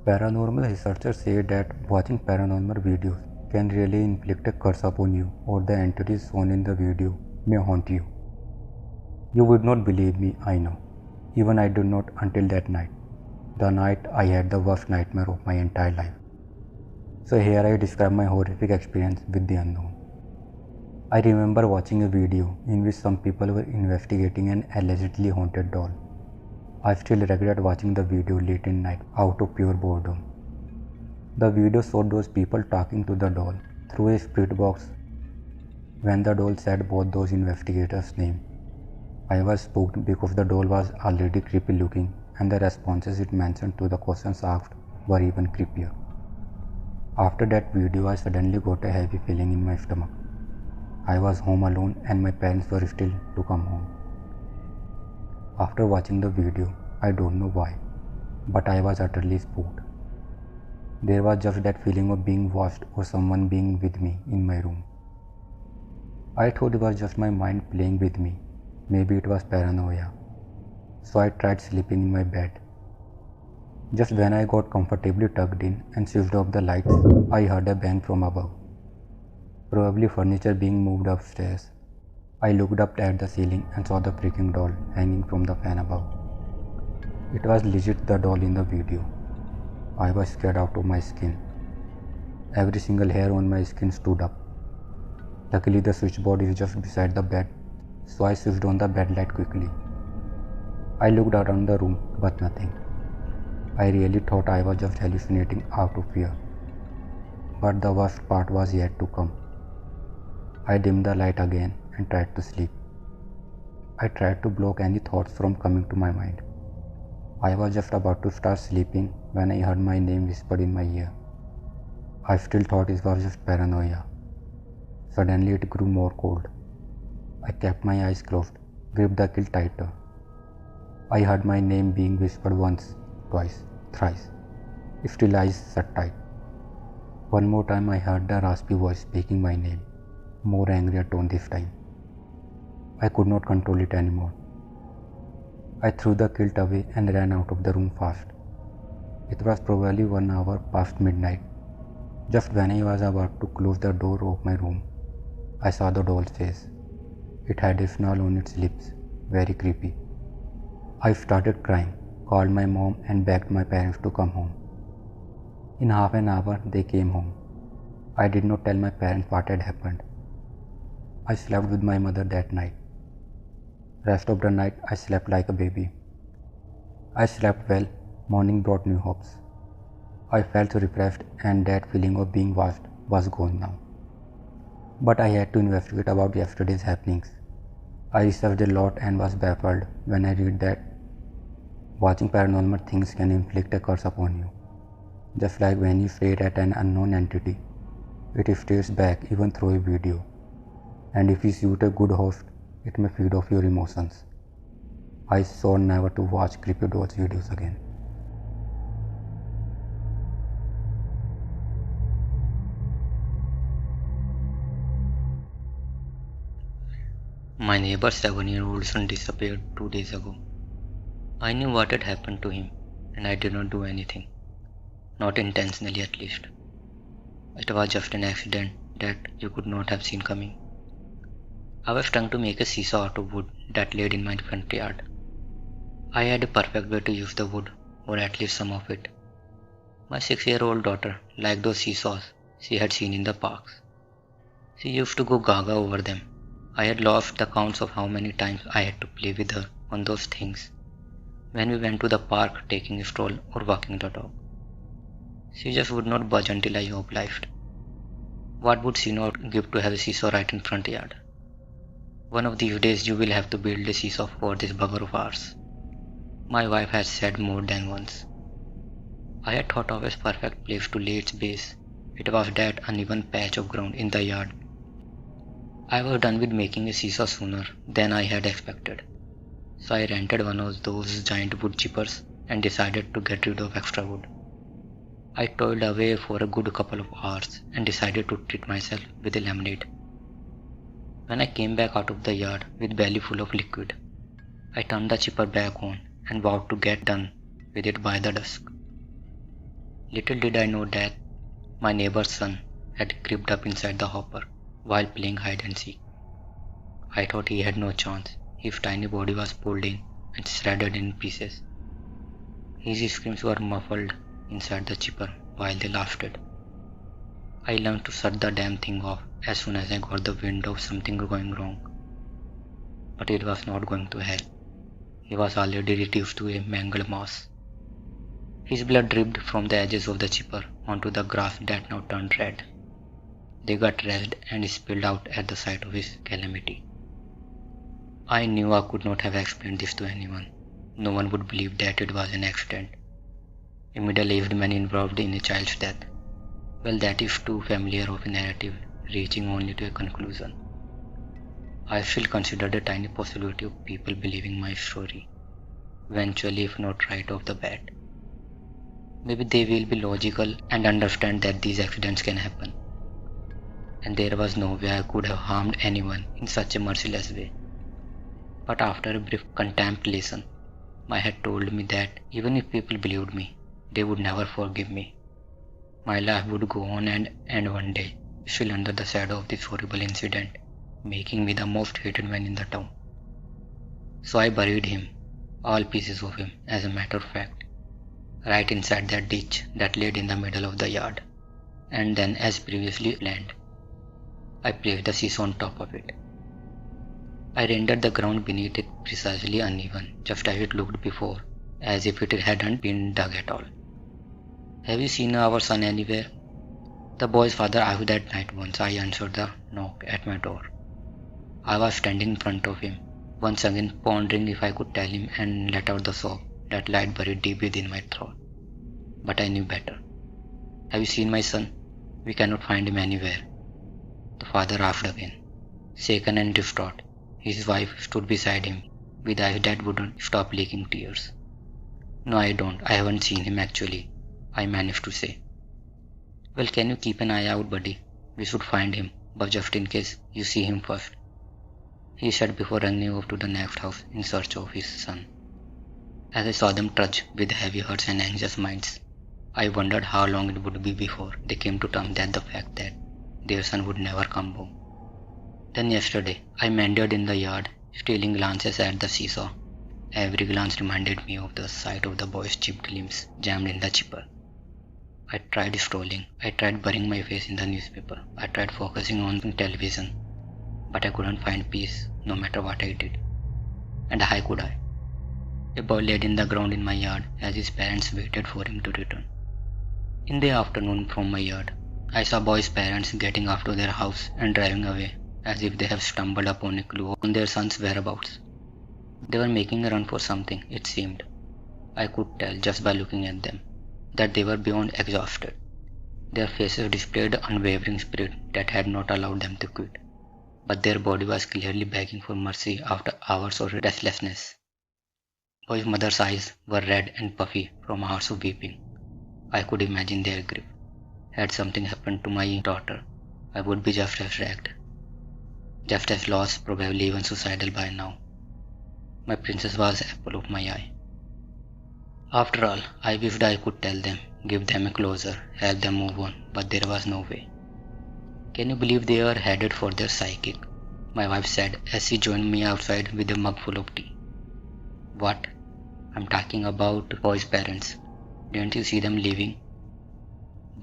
Paranormal researchers say that watching paranormal videos can really inflict a curse upon you, or the entities shown in the video may haunt you. You would not believe me, I know. Even I did not until that night. The night I had the worst nightmare of my entire life. So here I describe my horrific experience with the unknown. I remember watching a video in which some people were investigating an allegedly haunted doll. I still regret watching the video late in night out of pure boredom. The video showed those people talking to the doll through a spirit box. When the doll said both those investigators' names, I was spooked because the doll was already creepy looking and the responses it mentioned to the questions asked were even creepier. After that video, I suddenly got a heavy feeling in my stomach. I was home alone and my parents were still to come home. After watching the video, I don't know why, but I was utterly spooked. There was just that feeling of being watched or someone being with me in my room. I thought it was just my mind playing with me. Maybe it was paranoia. So I tried sleeping in my bed. Just when I got comfortably tucked in and switched off the lights, I heard a bang from above. Probably furniture being moved upstairs. I looked up at the ceiling and saw the freaking doll hanging from the fan above. It was legit the doll in the video. I was scared out of my skin. Every single hair on my skin stood up. Luckily the switchboard is just beside the bed, so I switched on the bed light quickly. I looked around the room, but nothing. I really thought I was just hallucinating out of fear. But the worst part was yet to come. I dimmed the light again and tried to sleep. I tried to block any thoughts from coming to my mind. I was just about to start sleeping when I heard my name whispered in my ear. I still thought it was just paranoia. Suddenly it grew more cold. I kept my eyes closed, gripped the kill tighter. I heard my name being whispered once, twice, thrice. Still eyes shut tight. One more time I heard the raspy voice speaking my name, more angrier tone this time. I could not control it anymore. I threw the kilt away and ran out of the room fast. It was probably 1 hour past midnight. Just when I was about to close the door of my room, I saw the doll's face. It had a snarl on its lips, very creepy. I started crying, called my mom and begged my parents to come home. In half an hour they came home. I did not tell my parents what had happened. I slept with my mother that night. Rest of the night I slept like a baby. I slept well, morning brought new hopes. I felt refreshed and that feeling of being watched was gone now. But I had to investigate about yesterday's happenings. I researched a lot and was baffled when I read that watching paranormal things can inflict a curse upon you. Just like when you stare at an unknown entity, it stares back even through a video. And if you suit a good host, it may feed off your emotions. I swore never to watch creepy dolls videos again. My neighbor's 7-year-old son disappeared 2 days ago. I knew what had happened to him, and I did not do anything. Not intentionally, at least. It was just an accident that you could not have seen coming. I was trying to make a seesaw out of wood that laid in my front yard. I had a perfect way to use the wood, or at least some of it. My 6-year-old daughter liked those seesaws she had seen in the parks. She used to go gaga over them. I had lost the counts of how many times I had to play with her on those things when we went to the park taking a stroll or walking the dog. She just would not budge until I obliged. What would she not give to have a seesaw right in front yard? One of these days you will have to build a seesaw for this bugger of ours. My wife has said more than once. I had thought of a perfect place to lay its base. It was that uneven patch of ground in the yard. I was done with making a seesaw sooner than I had expected. So I rented one of those giant wood chippers and decided to get rid of extra wood. I toiled away for a good couple of hours and decided to treat myself with a lemonade. When I came back out of the yard with belly full of liquid, I turned the chipper back on and vowed to get done with it by the dusk. Little did I know that my neighbor's son had crept up inside the hopper while playing hide and seek. I thought he had no chance. His tiny body was pulled in and shredded in pieces. His screams were muffled inside the chipper while they lasted. I learned to shut the damn thing off as soon as I got the wind of something going wrong. But it was not going to help. He was already reduced to a mangled mass. His blood dripped from the edges of the chipper onto the grass that now turned red. They got red and spilled out at the sight of his calamity. I knew I could not have explained this to anyone. No one would believe that it was an accident. A middle-aged man involved in a child's death. Well, that is too familiar of a narrative, reaching only to a conclusion. I still considered the tiny possibility of people believing my story, eventually if not right off the bat. Maybe they will be logical and understand that these accidents can happen. And there was no way I could have harmed anyone in such a merciless way. But after a brief contemplation, my head told me that even if people believed me, they would never forgive me. My life would go on and end one day, still under the shadow of this horrible incident, making me the most hated man in the town. So I buried him, all pieces of him, as a matter of fact, right inside that ditch that laid in the middle of the yard. And then, as previously planned, I placed the seesaw on top of it. I rendered the ground beneath it precisely uneven, just as it looked before, as if it hadn't been dug at all. "Have you seen our son anywhere?" the boy's father asked that night once I answered the knock at my door. I was standing in front of him, once again pondering if I could tell him and let out the sob that lied buried deep within my throat. But I knew better. "Have you seen my son? We cannot find him anywhere," the father asked again. Shaken and distraught, his wife stood beside him, with eyes that wouldn't stop leaking tears. "No, I don't. I haven't seen him actually," I managed to say. "Well, can you keep an eye out, buddy? We should find him, but just in case, you see him first," he said before running off to the next house in search of his son. As I saw them trudge with heavy hearts and anxious minds, I wondered how long it would be before they came to terms with the fact that their son would never come home. Then yesterday, I meandered in the yard, stealing glances at the seesaw. Every glance reminded me of the sight of the boy's chipped limbs jammed in the chipper. I tried strolling. I tried burying my face in the newspaper. I tried focusing on television. But I couldn't find peace, no matter what I did. And how could I? A boy laid in the ground in my yard as his parents waited for him to return. In the afternoon from my yard, I saw boy's parents getting off to their house and driving away, as if they have stumbled upon a clue on their son's whereabouts. They were making a run for something, it seemed. I could tell just by looking at them that they were beyond exhausted. Their faces displayed unwavering spirit that had not allowed them to quit, but their body was clearly begging for mercy after hours of restlessness. Boy's mother's eyes were red and puffy from hours of weeping. I could imagine their grief. Had something happened to my daughter, I would be just as wrecked, just as lost, probably even suicidal by now. My princess was the apple of my eye. After all, I wished I could tell them, give them a closure, help them move on, but there was no way. "Can you believe they are headed for their psychic?" my wife said as she joined me outside with a mug full of tea. "What?" "I'm talking about boy's parents. Didn't you see them leaving?"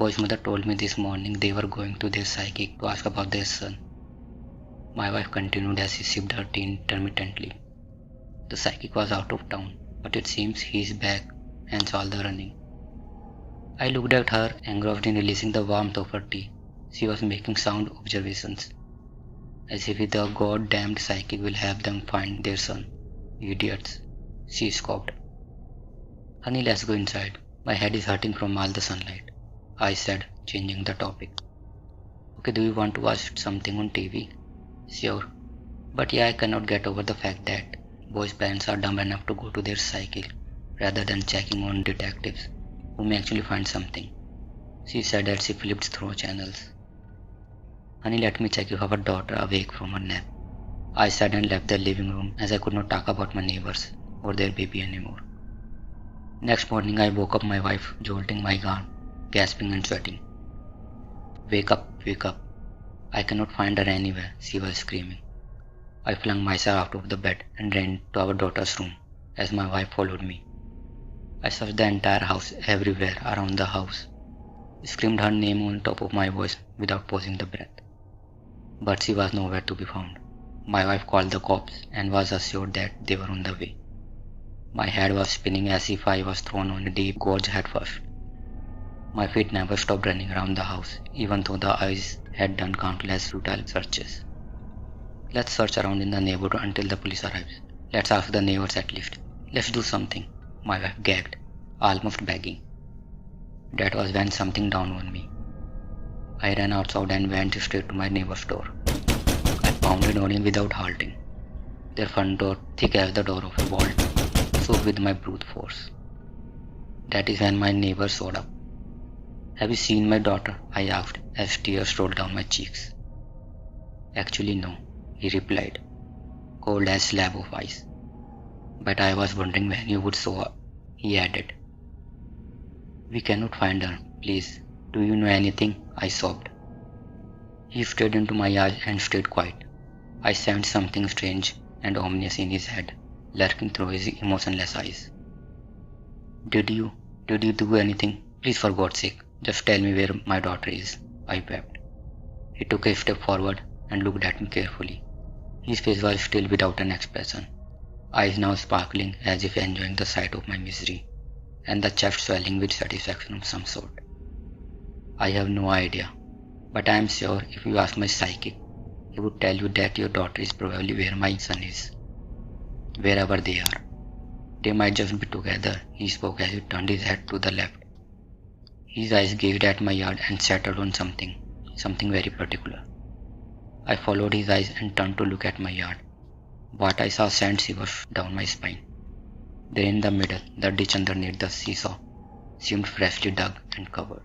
"Boy's mother told me this morning they were going to their psychic to ask about their son," my wife continued as she sipped her tea intermittently. "The psychic was out of town, but it seems he's back, hence all the running." I looked at her, engrossed in releasing the warmth of her tea. She was making sound observations, as if the goddamned psychic will help them find their son. "Idiots," she scoffed. "Honey, let's go inside. My head is hurting from all the sunlight," I said, changing the topic. "Okay, do you want to watch something on TV?" "Sure. But yeah, I cannot get over the fact that boys' parents are dumb enough to go to their psychic rather than checking on detectives who may actually find something," she said as she flipped through channels. "Honey, let me check if our daughter awake from her nap," I said and left the living room as I could not talk about my neighbors or their baby anymore. Next morning I woke up my wife jolting my arm gasping and sweating. Wake up, wake up. I cannot find her anywhere, she was screaming. I flung myself out of the bed and ran to our daughter's room as my wife followed me. I searched the entire house, everywhere around the house. Screamed her name on top of my voice without pausing the breath. But she was nowhere to be found. My wife called the cops and was assured that they were on the way. My head was spinning as if I was thrown on a deep gorge head first. My feet never stopped running around the house, even though the eyes had done countless futile searches. Let's search around in the neighborhood until the police arrives. Let's ask the neighbors at least. Let's do something, my wife gagged, almost begging. That was when something dawned on me. I ran outside and went straight to my neighbor's door. I pounded on it without halting. Their front door, thick as the door of a vault, shook with my brute force. That is when my neighbor showed up. Have you seen my daughter? I asked as tears rolled down my cheeks. Actually no, he replied, cold as slab of ice. But I was wondering when you would show up, he added. We cannot find her, please. Do you know anything? I sobbed. He stared into my eyes and stayed quiet. I sensed something strange and ominous in his head, lurking through his emotionless eyes. Did you do anything? Please, for God's sake, just tell me where my daughter is, I wept. He took a step forward and looked at me carefully. His face was still without an expression, eyes now sparkling as if enjoying the sight of my misery, and the chest swelling with satisfaction of some sort. I have no idea, but I am sure if you ask my psychic, he would tell you that your daughter is probably where my son is. Wherever they are. They might just be together, he spoke as he turned his head to the left. His eyes gazed at my yard and settled on something very particular. I followed his eyes and turned to look at my yard. What I saw sent shivers down my spine. There in the middle, the ditch underneath the seesaw seemed freshly dug and covered.